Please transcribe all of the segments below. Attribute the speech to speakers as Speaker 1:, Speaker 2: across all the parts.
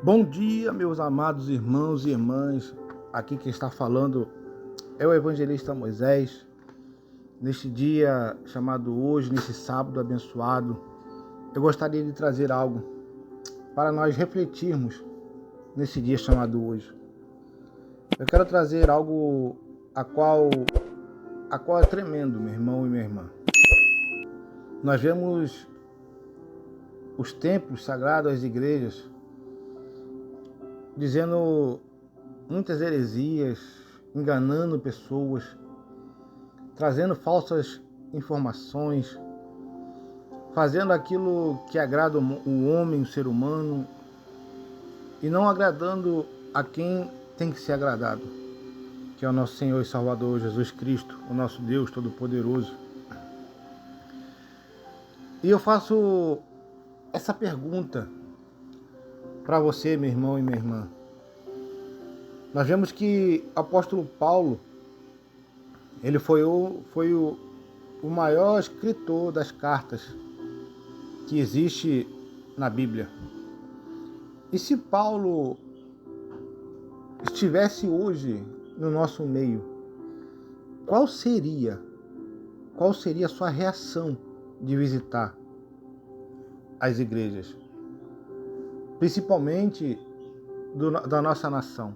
Speaker 1: Bom dia, meus amados irmãos e irmãs. Aqui quem está falando é o evangelista Moisés. Neste dia chamado hoje, nesse sábado abençoado, eu gostaria de trazer algo para nós refletirmos nesse dia chamado hoje. Eu quero trazer algo a qual é tremendo, meu irmão e minha irmã. Nós vemos os templos sagrados, as igrejas, dizendo muitas heresias, enganando pessoas, trazendo falsas informações, fazendo aquilo que agrada o homem, o ser humano, e não agradando a quem tem que ser agradado, que é o nosso Senhor e Salvador Jesus Cristo, o nosso Deus Todo-Poderoso. E eu faço essa pergunta para você, meu irmão e minha irmã. Nós vemos que o apóstolo Paulo, ele foi o maior escritor das cartas que existe na Bíblia. E se Paulo estivesse hoje no nosso meio, qual seria a sua reação de visitar as igrejas, principalmente da nossa nação?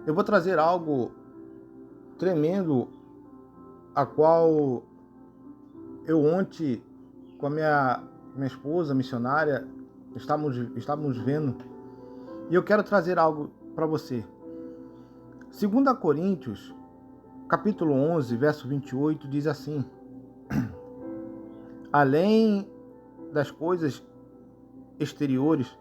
Speaker 1: Eu vou trazer algo tremendo, a qual eu ontem, com a minha esposa missionária, estávamos vendo, e eu quero trazer algo para você. 2 Coríntios, capítulo 11, verso 28, diz assim: além das coisas exteriores,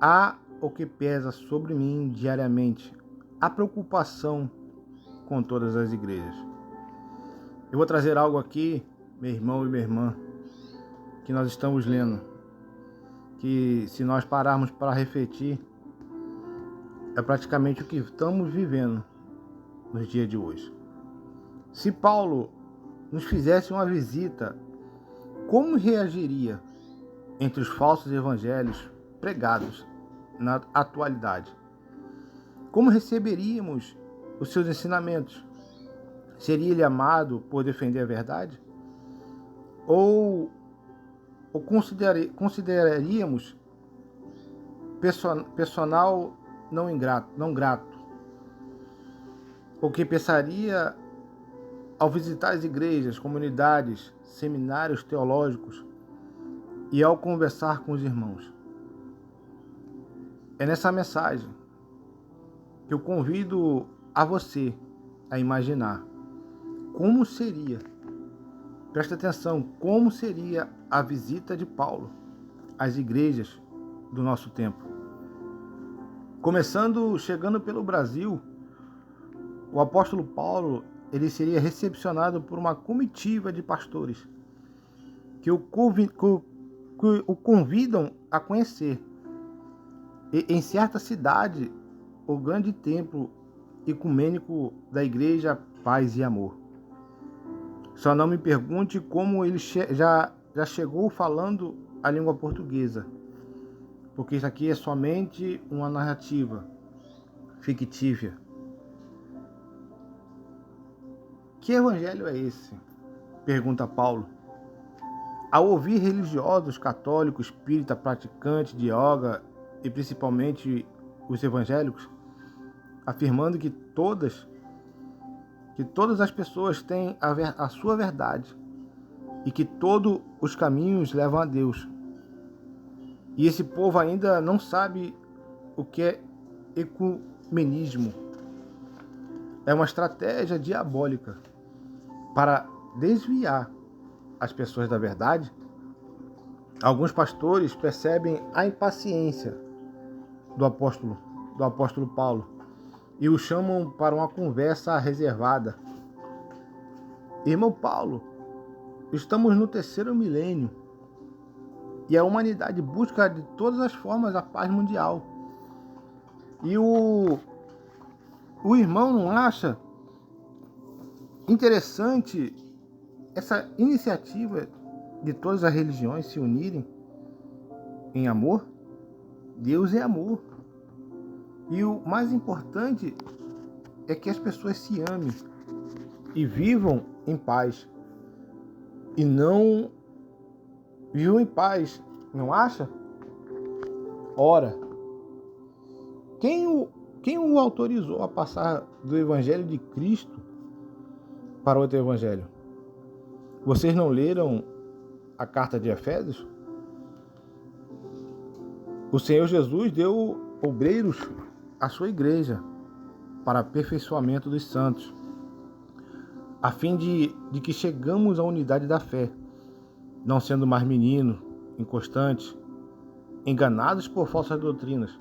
Speaker 1: há o que pesa sobre mim diariamente, a preocupação com todas as igrejas. Eu vou trazer algo aqui, meu irmão e minha irmã, que nós estamos lendo, que se nós pararmos para refletir, é praticamente o que estamos vivendo nos dias de hoje. Se Paulo nos fizesse uma visita, como reagiria entre os falsos evangelhos pregados na atualidade? Como receberíamos os seus ensinamentos? Seria ele amado por defender a verdade? Ou consideraríamos personal não grato? O que pensaria ao visitar as igrejas, comunidades, seminários teológicos e ao conversar com os irmãos? É nessa mensagem que eu convido a você a imaginar como seria, presta atenção, como seria a visita de Paulo às igrejas do nosso tempo. Chegando pelo Brasil, o apóstolo Paulo, ele seria recepcionado por uma comitiva de pastores que o convidam a conhecer, em certa cidade, o grande templo ecumênico da Igreja Paz e Amor. Só não me pergunte como ele já chegou falando a língua portuguesa, porque isso aqui é somente uma narrativa fictícia. Que evangelho é esse? Pergunta Paulo. Ao ouvir religiosos católicos, espírita, praticantes de yoga e principalmente os evangélicos, afirmando que todas as pessoas têm a sua verdade e que todos os caminhos levam a Deus. E esse povo ainda não sabe o que é ecumenismo. É uma estratégia diabólica para desviar as pessoas da verdade. Alguns pastores percebem a impaciência do apóstolo Paulo e o chamam para uma conversa reservada. Irmão Paulo, estamos no 3º milênio e a humanidade busca de todas as formas a paz mundial. E o irmão não acha interessante essa iniciativa de todas as religiões se unirem em amor? Deus é amor. E o mais importante é que as pessoas se amem e vivam em paz. E não vivam em paz, não acha? Ora, quem o autorizou a passar do Evangelho de Cristo para outro Evangelho? Vocês não leram a carta de Efésios? O Senhor Jesus deu obreiros à sua igreja para aperfeiçoamento dos santos, a fim de que chegamos à unidade da fé, não sendo mais meninos, inconstantes, enganados por falsas doutrinas.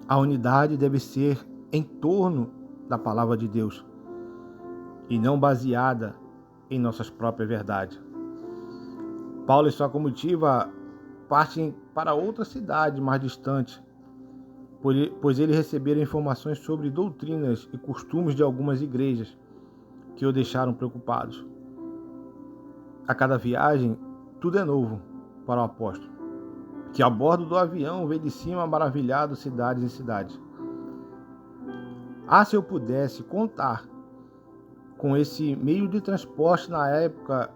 Speaker 1: A unidade deve ser em torno da palavra de Deus e não baseada em nossas próprias verdades. Paulo e sua comitiva partem para outra cidade mais distante, pois eles receberam informações sobre doutrinas e costumes de algumas igrejas que o deixaram preocupados. A cada viagem, tudo é novo para o apóstolo, que a bordo do avião vê de cima maravilhado cidades e cidades. Se eu pudesse contar com esse meio de transporte na época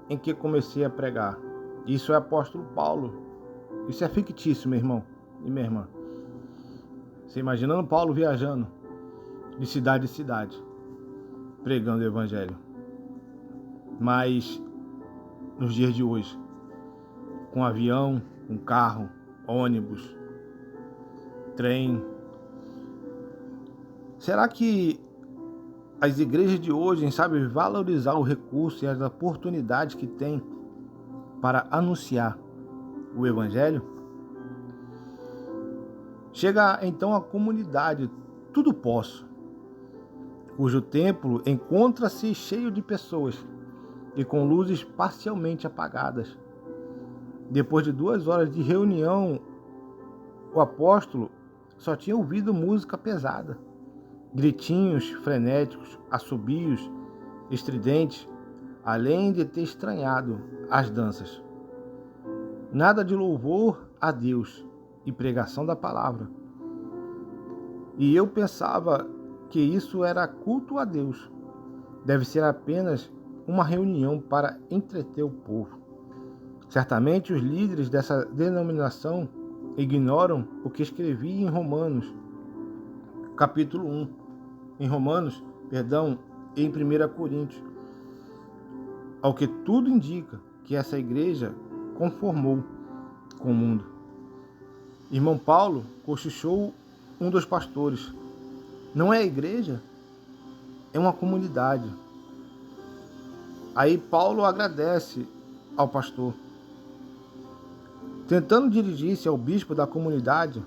Speaker 1: em que comecei a pregar. Isso é apóstolo Paulo. Isso é fictício, meu irmão e minha irmã. Você imaginando Paulo viajando de cidade em cidade, pregando o evangelho. Mas nos dias de hoje, com avião, com carro, ônibus, trem, será que as igrejas de hoje sabem valorizar o recurso e as oportunidades que têm para anunciar o evangelho? Chega então a comunidade Tudo Posso, cujo templo encontra-se cheio de pessoas e com luzes parcialmente apagadas. Depois de 2 horas de reunião, o apóstolo só tinha ouvido música pesada, gritinhos frenéticos, assobios estridentes, além de ter estranhado as danças. Nada de louvor a Deus e pregação da palavra. E eu pensava que isso era culto a Deus. Deve ser apenas uma reunião para entreter o povo. Certamente os líderes dessa denominação ignoram o que escrevi em Romanos, capítulo 1. Em em 1 Coríntios. Ao que tudo indica que essa igreja conformou com o mundo. Irmão Paulo cochichou um dos pastores. Não é a igreja, é uma comunidade. Aí Paulo agradece ao pastor. Tentando dirigir-se ao bispo da comunidade,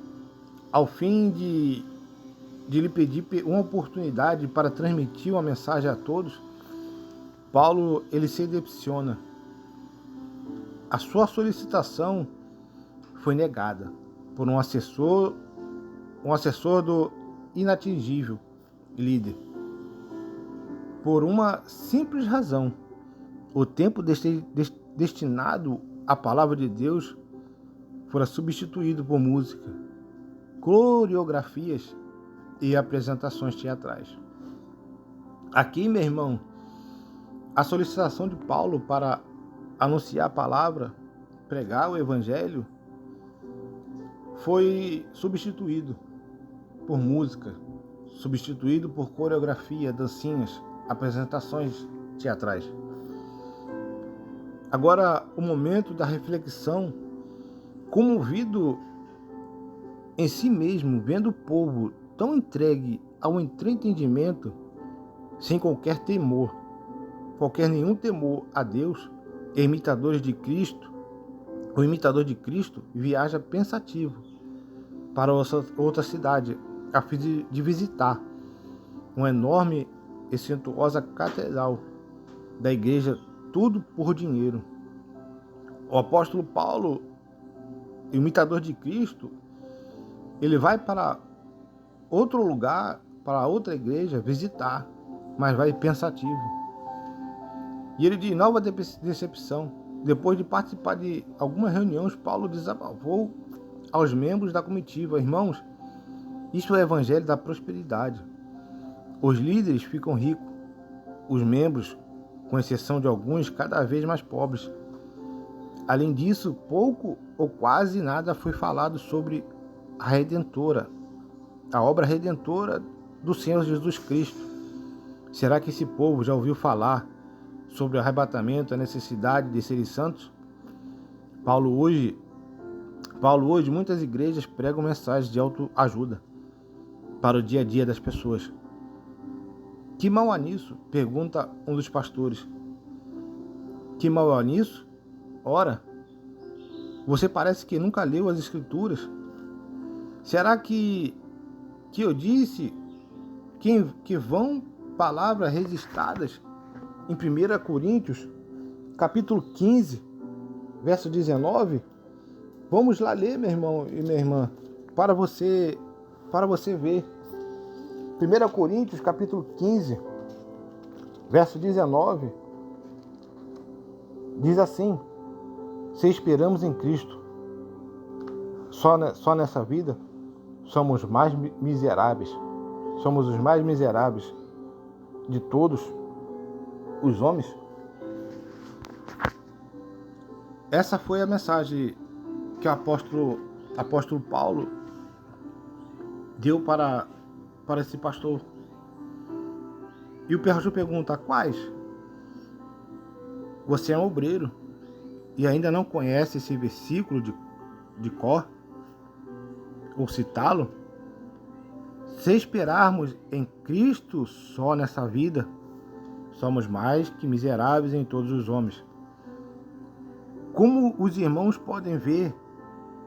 Speaker 1: ao fim de lhe pedir uma oportunidade para transmitir uma mensagem a todos, Paulo ele se decepciona. A sua solicitação foi negada por um assessor do inatingível líder. Por uma simples razão: o tempo destinado à palavra de Deus fora substituído por música, coreografias e apresentações teatrais. Aqui, meu irmão, a solicitação de Paulo para anunciar a palavra, pregar o evangelho, foi substituído por música, substituído por coreografia, dancinhas, apresentações teatrais. Agora, o momento da reflexão, comovido em si mesmo, vendo o povo tão entregue ao entretenimento, sem qualquer nenhum temor a Deus, o imitador de Cristo viaja pensativo para outra cidade, a fim de visitar uma enorme e suntuosa catedral da igreja, tudo por dinheiro. O apóstolo Paulo, imitador de Cristo, ele vai para outro lugar, para outra igreja, visitar, mas vai pensativo. E ele de nova decepção. Depois de participar de algumas reuniões, Paulo desabafou aos membros da comitiva: irmãos, isto é o evangelho da prosperidade. Os líderes ficam ricos, os membros, com exceção de alguns, cada vez mais pobres. Além disso, pouco ou quase nada foi falado sobre a obra redentora do Senhor Jesus Cristo. Será que esse povo já ouviu falar sobre o arrebatamento, a necessidade de serem santos? Paulo hoje, muitas igrejas pregam mensagens de autoajuda para o dia a dia das pessoas. Que mal há nisso? Pergunta um dos pastores. Que mal há nisso? Ora, você parece que nunca leu as Escrituras. Será que eu disse que vão palavras registradas em 1 Coríntios, capítulo 15, verso 19? Vamos lá ler, meu irmão e minha irmã, para você ver. 1 Coríntios, capítulo 15, verso 19, diz assim: se esperamos em Cristo, só nessa vida, somos mais miseráveis. Somos os mais miseráveis de todos os homens. Essa foi a mensagem que o apóstolo Paulo deu para esse pastor. E o pastor pergunta: quais? Você é um obreiro e ainda não conhece esse versículo de cor? Ou citá-lo? Se esperarmos em Cristo só nessa vida, somos mais que miseráveis em todos os homens. Como os irmãos podem ver,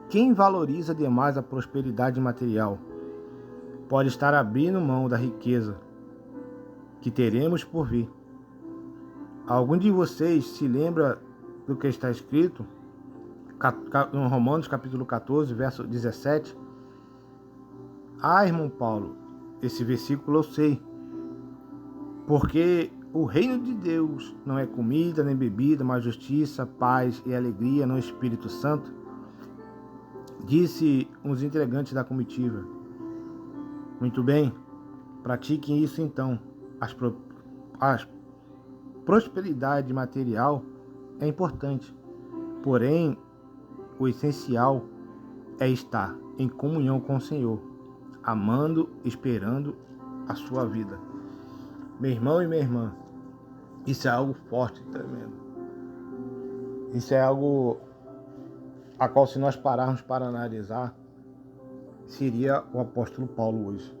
Speaker 1: quem valoriza demais a prosperidade material pode estar abrindo mão da riqueza que teremos por vir. Algum de vocês se lembra do que está escrito em Romanos capítulo 14, verso 17? Ah, irmão Paulo, esse versículo eu sei. Porque o reino de Deus não é comida nem bebida, mas justiça, paz e alegria no Espírito Santo, disse uns integrantes da comitiva. Muito bem, pratiquem isso então. A prosperidade material é importante, porém o essencial é estar em comunhão com o Senhor, amando, esperando a sua vida. Meu irmão e minha irmã, isso é algo forte, tremendo. Isso é algo a qual, se nós pararmos para analisar, seria o apóstolo Paulo hoje.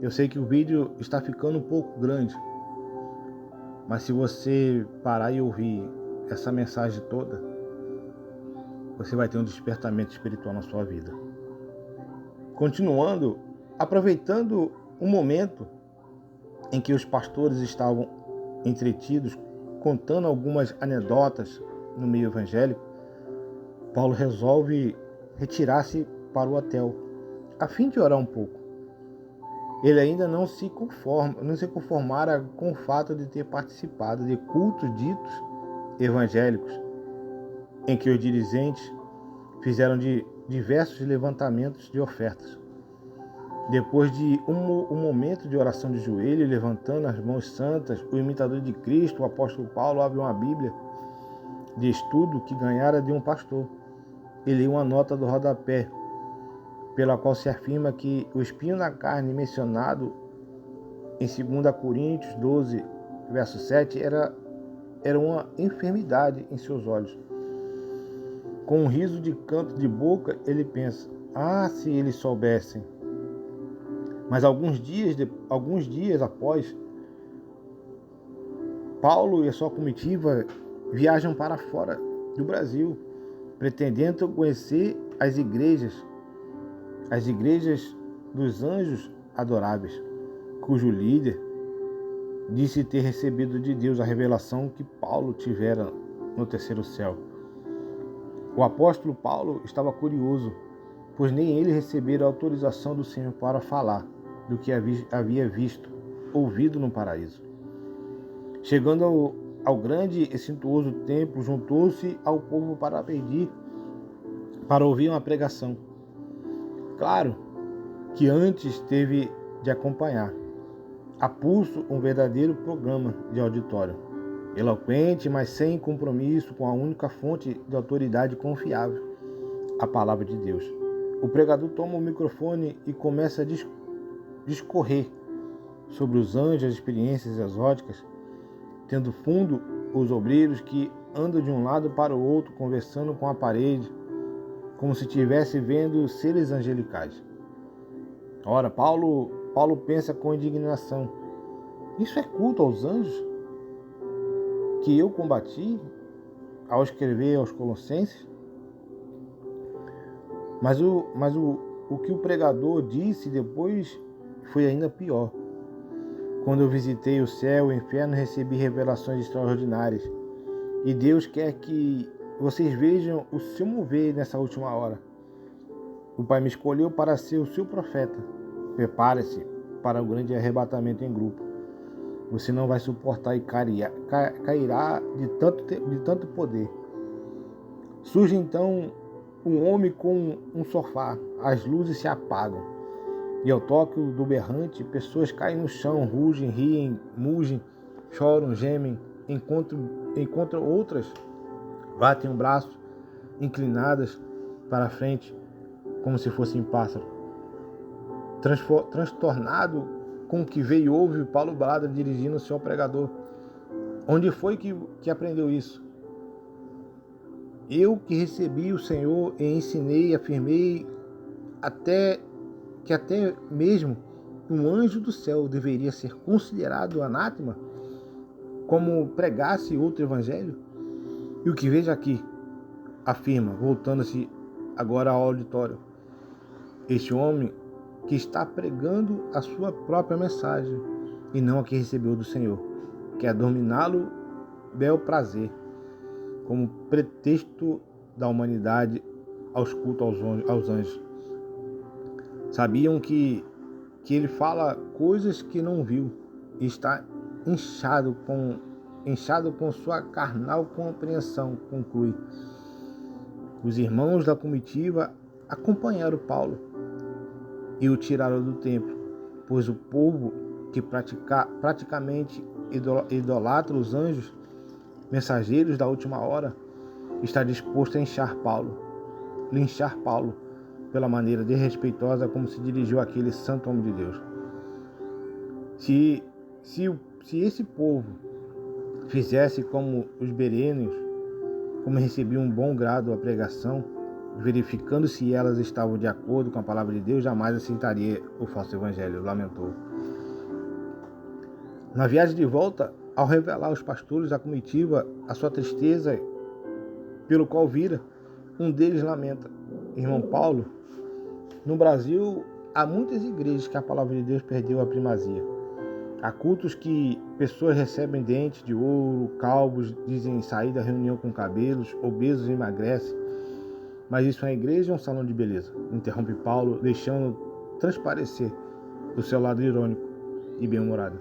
Speaker 1: Eu sei que o vídeo está ficando um pouco grande, mas se você parar e ouvir essa mensagem toda, você vai ter um despertamento espiritual na sua vida. Continuando, aproveitando um momento em que os pastores estavam entretidos, contando algumas anedotas no meio evangélico, Paulo resolve retirar-se para o hotel, a fim de orar um pouco. Ele ainda não se conformara com o fato de ter participado de cultos ditos evangélicos, em que os dirigentes fizeram diversos levantamentos de ofertas. Depois de um momento de oração de joelho, levantando as mãos santas, o imitador de Cristo, o apóstolo Paulo, abre uma Bíblia de estudo que ganhara de um pastor. Ele lê uma nota do rodapé, pela qual se afirma que o espinho na carne mencionado em 2 Coríntios 12, verso 7, era uma enfermidade em seus olhos. Com um riso de canto de boca, ele pensa: ah, se eles soubessem. Mas alguns dias após, Paulo e a sua comitiva viajam para fora do Brasil, pretendendo conhecer as igrejas dos anjos adoráveis, cujo líder disse ter recebido de Deus a revelação que Paulo tivera no terceiro céu. O apóstolo Paulo estava curioso, pois nem ele recebera autorização do Senhor para falar do que havia ouvido no paraíso. Chegando ao grande e suntuoso templo, juntou-se ao povo para pedir para ouvir uma pregação. Claro que antes teve de acompanhar a pulso um verdadeiro programa de auditório, eloquente, mas sem compromisso com a única fonte de autoridade confiável, a palavra de Deus. O pregador toma o microfone e começa a discorrer sobre os anjos, as experiências exóticas, tendo fundo os obreiros que andam de um lado para o outro, conversando com a parede, como se estivesse vendo seres angelicais. Ora, Paulo pensa com indignação: isso é culto aos anjos que eu combati ao escrever aos Colossenses? Mas o que o pregador disse depois foi ainda pior. Quando eu visitei o céu e o inferno, recebi revelações extraordinárias. E Deus quer que vocês vejam o seu mover nessa última hora. O Pai me escolheu para ser o seu profeta. Prepare-se para o grande arrebatamento em grupo. Você não vai suportar e cairá de tanto poder. Surge então um homem com um sofá. As luzes se apagam. E ao toque do berrante, pessoas caem no chão, rugem, riem, mugem, choram, gemem, enquanto outras batem o braço, inclinadas para a frente, como se fossem pássaros. Transtornado com o que veio e ouve, Paulo brada dirigindo-se ao pregador: onde foi que aprendeu isso? Eu que recebi o Senhor e ensinei e afirmei até mesmo um anjo do céu deveria ser considerado anátema, como pregasse outro evangelho? E o que vejo aqui, afirma, voltando-se agora ao auditório, este homem que está pregando a sua própria mensagem e não a que recebeu do Senhor, quer dominá-lo bel prazer, como pretexto da humanidade aos cultos aos anjos. Sabiam que ele fala coisas que não viu e está inchado com sua carnal compreensão, conclui. Os irmãos da comitiva acompanharam Paulo e o tiraram do templo, pois o povo que praticamente idolatra os anjos, mensageiros da última hora, está disposto a linchar Paulo pela maneira desrespeitosa como se dirigiu àquele santo homem de Deus. Se esse povo fizesse como os berênios, como recebiam um bom grado a pregação, verificando se elas estavam de acordo com a palavra de Deus, jamais aceitaria o falso evangelho, lamentou. Na viagem de volta, ao revelar aos pastores da comitiva a sua tristeza pelo qual vira, um deles lamenta: irmão Paulo, no Brasil há muitas igrejas que a palavra de Deus perdeu a primazia. Há cultos que pessoas recebem dentes de ouro, calvos dizem sair da reunião com cabelos, obesos emagrecem. Mas isso é uma igreja ou um salão de beleza? Interrompe Paulo, deixando transparecer o seu lado irônico e bem-humorado.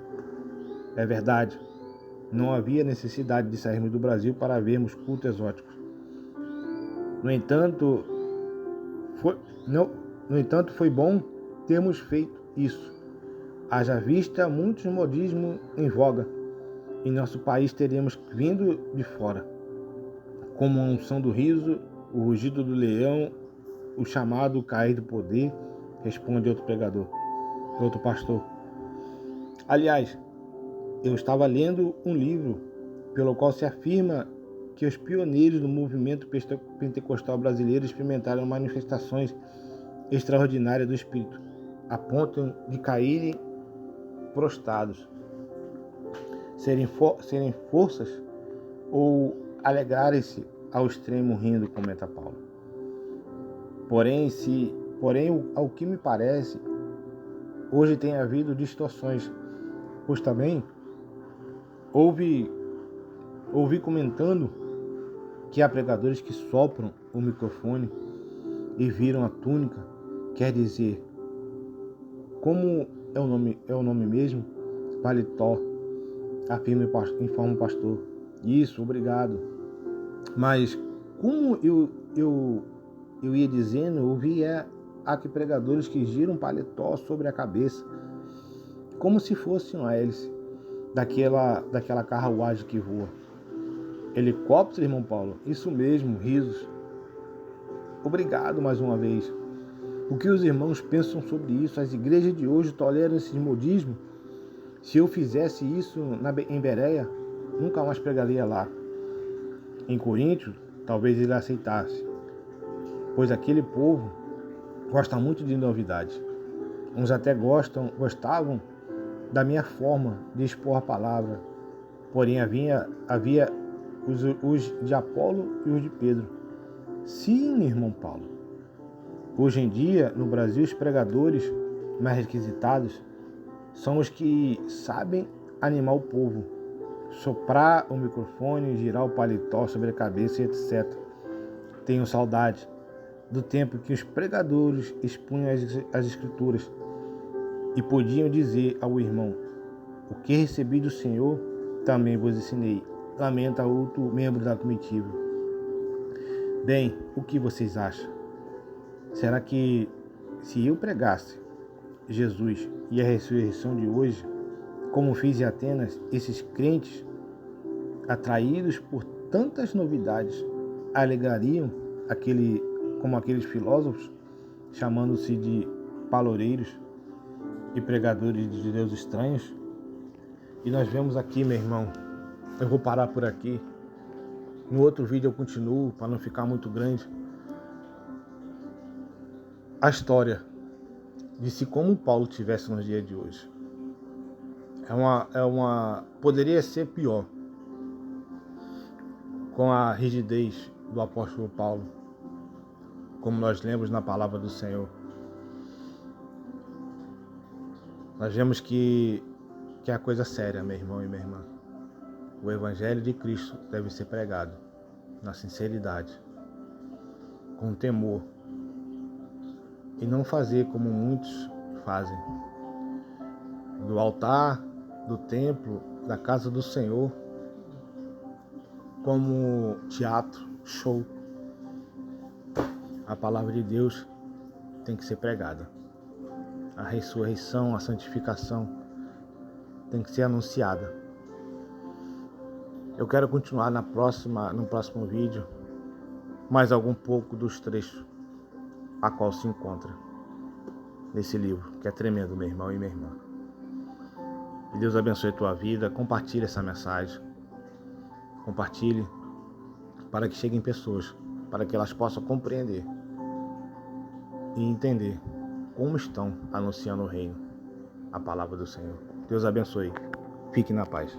Speaker 1: É verdade, não havia necessidade de sairmos do Brasil para vermos cultos exóticos. No entanto, foi bom termos feito isso. Haja vista muitos modismos em voga. Em nosso país teremos vindo de fora, como a unção do riso, o rugido do leão, o chamado cair do poder, responde outro pastor. Aliás, eu estava lendo um livro pelo qual se afirma que os pioneiros do movimento pentecostal brasileiro experimentaram manifestações extraordinárias do Espírito, a ponto de caírem prostrados, serem forças ou alegrarem-se ao extremo rindo, comenta Paulo. Porém, ao que me parece, hoje tem havido distorções, pois também ouvi comentando que há pregadores que sopram o microfone e viram a túnica, quer dizer, como é o nome mesmo, paletó, informa o pastor. Isso, obrigado. Mas como eu eu ia dizendo, eu via aqui pregadores que giram paletó sobre a cabeça, como se fosse uma hélice daquela carruagem que voa. Helicóptero, irmão Paulo? Isso mesmo, risos. Obrigado mais uma vez. O que os irmãos pensam sobre isso? As igrejas de hoje toleram esse modismo? Se eu fizesse isso em Bereia, nunca mais pregaria lá. Em Coríntios, talvez ele aceitasse, pois aquele povo gosta muito de novidades. Uns até gostavam da minha forma de expor a palavra, porém havia os de Apolo e os de Pedro. Sim, irmão Paulo. Hoje em dia, no Brasil, os pregadores mais requisitados são os que sabem animar o povo, soprar o microfone, girar o paletó sobre a cabeça, etc. Tenho saudade do tempo que os pregadores expunham as escrituras e podiam dizer ao irmão: o que recebi do Senhor, também vos ensinei. Lamenta outro membro da comitiva. Bem, o que vocês acham? Será que se eu pregasse Jesus e a ressurreição de hoje, como fiz em Atenas, esses crentes, atraídos por tantas novidades, alegrariam como aqueles filósofos, chamando-se de paloureiros e pregadores de Deus estranhos? E nós vemos aqui, meu irmão, eu vou parar por aqui. No outro vídeo eu continuo, para não ficar muito grande, a história de se como Paulo tivesse nos dias de hoje. Poderia ser pior, com a rigidez do apóstolo Paulo, como nós lemos na palavra do Senhor. Nós vemos que é coisa séria, meu irmão e minha irmã. O Evangelho de Cristo deve ser pregado na sinceridade, com temor, e não fazer como muitos fazem, do altar, do templo, da casa do Senhor, como teatro, show. A palavra de Deus tem que ser pregada. A ressurreição, a santificação tem que ser anunciada. Eu quero continuar no próximo vídeo mais algum pouco dos trechos a qual se encontra nesse livro, que é tremendo, meu irmão e minha irmã. Que Deus abençoe a tua vida. Compartilhe essa mensagem. Compartilhe para que cheguem pessoas, para que elas possam compreender e entender como estão anunciando o reino, a palavra do Senhor. Deus abençoe. Fique na paz.